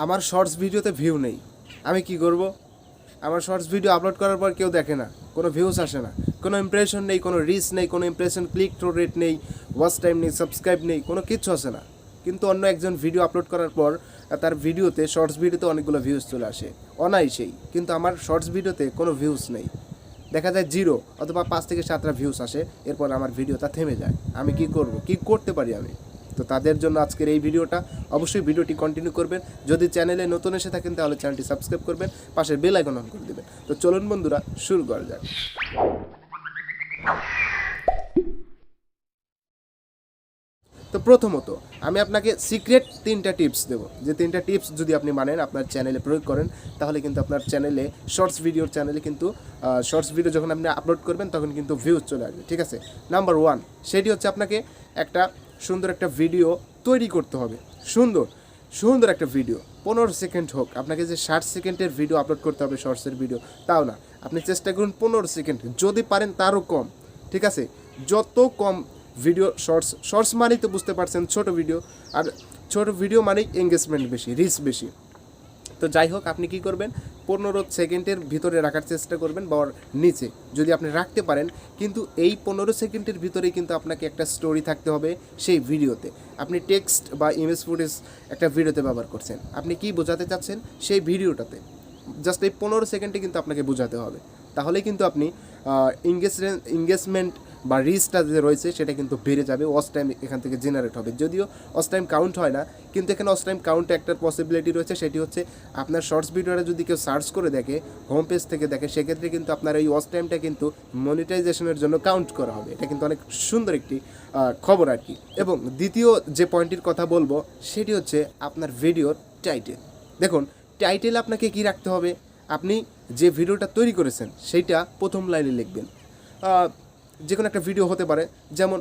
আমার শর্টস ভিডিওতে ভিউ নেই, আমি কি করব? আমার শর্টস ভিডিও আপলোড করার পর কেউ দেখে না, কোনো ভিউজ আসে না, কোনো ইমপ্রেশন নেই, কোনো রিচ নেই, কোনো ইমপ্রেশন ক্লিক থ্রু রেট নেই, ওয়াচ টাইম নেই, সাবস্ক্রাইব নেই, কোনো কিচ্ছু আসে না। কিন্তু অন্য একজন ভিডিও আপলোড করার পর তার ভিডিওতে, শর্টস ভিডিওতে অনেকগুলো ভিউজ চলে আসে অনায়াসেই, কিন্তু আমার শর্টস ভিডিওতে কোনো ভিউজ নেই, দেখা যায় 0 অথবা 5 থেকে 7টা ভিউজ আসে, এরপর আমার ভিডিওটা থেমে যায়। আমি কি করব? কি করতে পারি আমি? তো তাদের জন্য আজকের এই ভিডিওটা। অবশ্যই ভিডিওটি কন্টিনিউ করবেন। যদি চ্যানেলে নতুন এসে থাকেন তাহলে চ্যানেলটি সাবস্ক্রাইব করবেন, পাশের বেল আইকন অন করে দেবেন। তো চলুন বন্ধুরা, শুরু করা যাক। তো প্রথমত আমি আপনাকে সিক্রেট 3টা টিপস দেবো, যে 3টা টিপস যদি আপনি মানেন, আপনার চ্যানেলে প্রয়োগ করেন, তাহলে কিন্তু আপনার চ্যানেলে, শর্টস ভিডিওর চ্যানেলে কিন্তু শর্টস ভিডিও যখন আপনি আপলোড করবেন তখন কিন্তু ভিউজ চলে আসবে। ঠিক আছে, নাম্বার 1 সেটি হচ্ছে আপনাকে একটা সুন্দর একটা ভিডিও তৈরি করতে হবে। সুন্দর একটা ভিডিও, 15 সেকেন্ড হোক, আপনাকে যে 60 সেকেন্ডের ভিডিও আপলোড করতে হবে শর্টসের ভিডিও, তাও না, আপনি চেষ্টা করুন 15 সেকেন্ড, যদি পারেন তারও কম। ঠিক আছে, যত কম ভিডিও, শর্টস মানেই তো বুঝতে পারছেন ছোট ভিডিও, আর ছোট ভিডিও মানেই এঙ্গেজমেন্ট বেশি, রিচ বেশি। তো যাই হোক, আপনি কি করবেন, 15 সেকেন্ডের ভিতরে রাখার চেষ্টা করবেন, বা নিচে যদি আপনি রাখতে পারেন। কিন্তু এই 15 সেকেন্ডের ভিতরেই কিন্তু আপনাকে একটা স্টোরি থাকতে হবে সেই ভিডিওতে। আপনি টেক্সট বা ইমেজ ফুটেজ একটা ভিডিওতে ব্যবহার করছেন, আপনি কি বোঝাতে চাচ্ছেন সেই ভিডিওটাতে, জাস্ট এই 15 সেকেন্ডে কিন্তু আপনাকে বোঝাতে হবে। তাহলেই কিন্তু আপনি এঙ্গেজমেন্ট বা রিচটা যে রয়েছে সেটা কিন্তু বেড়ে যাবে, ওয়াচ টাইম এখান থেকে জেনারেট হবে। যদিও ওয়াচ টাইম কাউন্ট হয় না, কিন্তু এখানে ওয়াচ টাইম কাউন্টে একটা পসিবিলিটি রয়েছে, সেটি হচ্ছে আপনার শর্টস ভিডিওটা যদি কেউ সার্চ করে দেখে, হোম পেজ থেকে দেখে, সেক্ষেত্রে কিন্তু আপনার এই ওয়াচ টাইমটা কিন্তু মনিটাইজেশনের জন্য কাউন্ট করা হবে। এটা কিন্তু অনেক সুন্দর একটি খবর আর কি। এবং দ্বিতীয় যে পয়েন্টটির কথা বলবো সেটি হচ্ছে আপনার ভিডিওর টাইটেল। দেখুন, টাইটেল আপনাকে কি রাখতে হবে, আপনি যে ভিডিওটা তৈরি করেছেন সেইটা প্রথম লাইনে লিখবেন। যে কোনো একটা ভিডিও হতে পারে, যেমন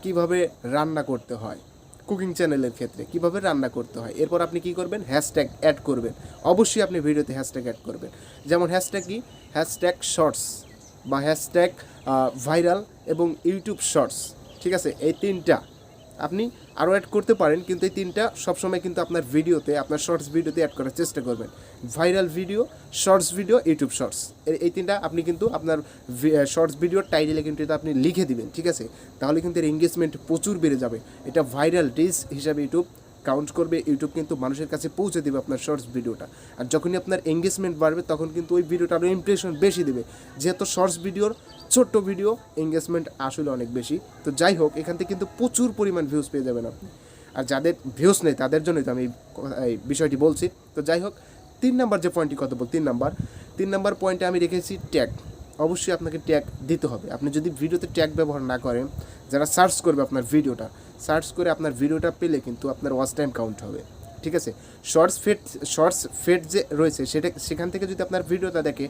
কিভাবে রান্না করতে হয়, কুকিং চ্যানেলের ক্ষেত্রে কিভাবে রান্না করতে হয়। এরপর আপনি কি করবেন, হ্যাশট্যাগ অ্যাড করবেন। অবশ্যই আপনি ভিডিওতে হ্যাশট্যাগ অ্যাড করবেন। যেমন হ্যাশট্যাগ কি, হ্যাশট্যাগ শর্টস বা হ্যাশট্যাগ ভাইরাল এবং ইউটিউব শর্টস। ঠিক আছে, এই 3টা আপনি আরও অ্যাড করতে পারেন, কিন্তু এই 3টা সবসময় কিন্তু আপনার ভিডিওতে, আপনার শর্টস ভিডিওতে অ্যাড করার চেষ্টা করবেন। Viral video, shorts video, YouTube shorts, এই 3টা আপনি কিন্তু আপনার শর্টস ভিডিওর টাইটেলে কিন্তু এটা আপনি লিখে দিবেন। ঠিক আছে, তাহলে কিন্তু এর এঙ্গেজমেন্ট প্রচুর বেড়ে যাবে। এটা ভাইরাল রিচ হিসাবে ইউটিউব কাউন্ট করবে, ইউটিউব কিন্তু মানুষের কাছে পৌঁছে দেবে আপনার শর্টস ভিডিওটা। আর যখনই আপনার এঙ্গেজমেন্ট বাড়বে তখন কিন্তু ওই ভিডিওটা আরও ইমপ্রেশন বেশি দেবে, যেহেতু শর্টস ভিডিওর, ছোট্ট ভিডিও, এঙ্গেজমেন্ট আসলে অনেক বেশি। তো যাই হোক, এখান থেকে কিন্তু প্রচুর পরিমাণ ভিউজ পেয়ে যাবেন আপনি। আর যাদের ভিউজ নেই তাদের জন্যই তো আমি এই বিষয়টি বলছি। তো যাই হোক, 3 নাম্বার যে পয়েন্টটি কথা বল, 3 নাম্বার পয়েন্টে আমি রেখেছি ট্যাগ। অবশ্যই আপনাকে ট্যাগ দিতে হবে। আপনি যদি ভিডিওতে ট্যাগ ব্যবহার না করেন, যারা সার্চ করবে আপনার ভিডিওটা, সার্চ করে আপনার ভিডিওটা পেলে কিন্তু আপনার ওয়াচ টাইম কাউন্ট হবে। ঠিক আছে, শর্টস ফেড যে রয়েছে সেখান থেকে যদি আপনার ভিডিওটা দেখে,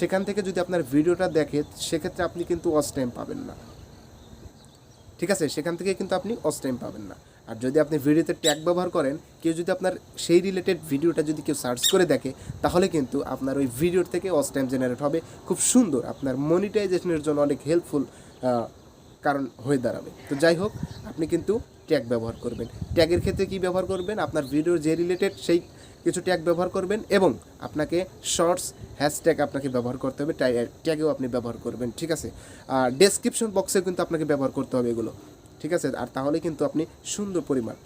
সেখান থেকে যদি আপনার ভিডিওটা দেখে, সেক্ষেত্রে আপনি কিন্তু ওয়াচ টাইম পাবেন না। ঠিক আছে, সেখান থেকে কিন্তু আপনি ওয়াচ টাইম পাবেন না। আর যদি আপনি ভিডিওতে ট্যাগ ব্যবহার করেন, কেউ যদি আপনার সেই রিলেটেড ভিডিওটা যদি কেউ সার্চ করে দেখে, তাহলে কিন্তু আপনার ওই ভিডিওর থেকে ওয়াচ টাইম জেনারেট হবে, খুব সুন্দর, আপনার মনিটাইজেশনের জন্য অনেক হেল্পফুল কারণ হয়ে দাঁড়াবে। তো যাই হোক, আপনি কিন্তু ট্যাগ ব্যবহার করবেন। ট্যাগের ক্ষেত্রে কি ব্যবহার করবেন, আপনার ভিডিওর যে রিলেটেড সেই কিছু ট্যাগ ব্যবহার করবেন, এবং আপনাকে শর্টস হ্যাশট্যাগ আপনাকে ব্যবহার করতে হবে, ট্যাগেও আপনি ব্যবহার করবেন। ঠিক আছে, আর ডেসক্রিপশন বক্সেও কিন্তু আপনাকে ব্যবহার করতে হবে এগুলো। ঠিক আছে, আর তাহলে কিন্তু আপনি সুন্দর পরিমাণ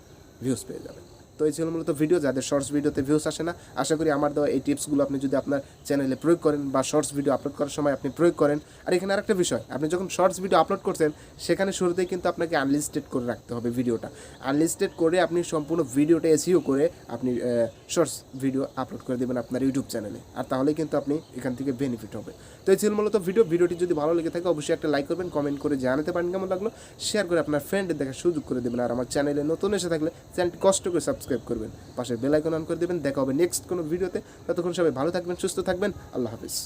ভিউজ পেয়ে যাবেন। তো এই ছিল মূলত ভিডিও, যাদের শর্টস ভিডিওতে ভিউজ আসে না। আশা করি আমার দেওয়া এই টিপসগুলো আপনি যদি আপনার চ্যানেলে প্রয়োগ করেন, বা শর্টস ভিডিও আপলোড করার সময় আপনি প্রয়োগ করেন। আর এখানে আরেকটা বিষয়, আপনি যখন শর্টস ভিডিও আপলোড করছেন, সেখানে শুরুতেই কিন্তু আপনাকে আনলিস্টেড করে রাখতে হবে ভিডিওটা। আনলিস্টেড করে আপনি সম্পূর্ণ ভিডিওটা এসইও করে আপনি শর্টস ভিডিও আপলোড করে দেবেন আপনার ইউটিউব চ্যানেলে, আর তাহলেই কিন্তু আপনি এখান থেকে বেনিফিট হবে। তো এই ছিল মূলত ভিডিওটি যদি ভালো লেগে থাকে অবশ্যই একটা লাইক করবেন, কমেন্ট করে জানাতে পারেন কেমন লাগলো, শেয়ার করে আপনার ফ্রেন্ডের দেখার সুযোগ করে দেবেন। আর আমার চ্যানেলে নতুন এসে থাকলে চ্যানেলটি কষ্ট করে সাবস্ক্রাইব করবেন, পাশে বেল আইকন অন করে দেবেন। দেখা হবে নেক্সট কোনো ভিডিওতে। ততক্ষণ সবাই ভালো থাকবেন, সুস্থ থাকবেন। আল্লাহ হাফিজ।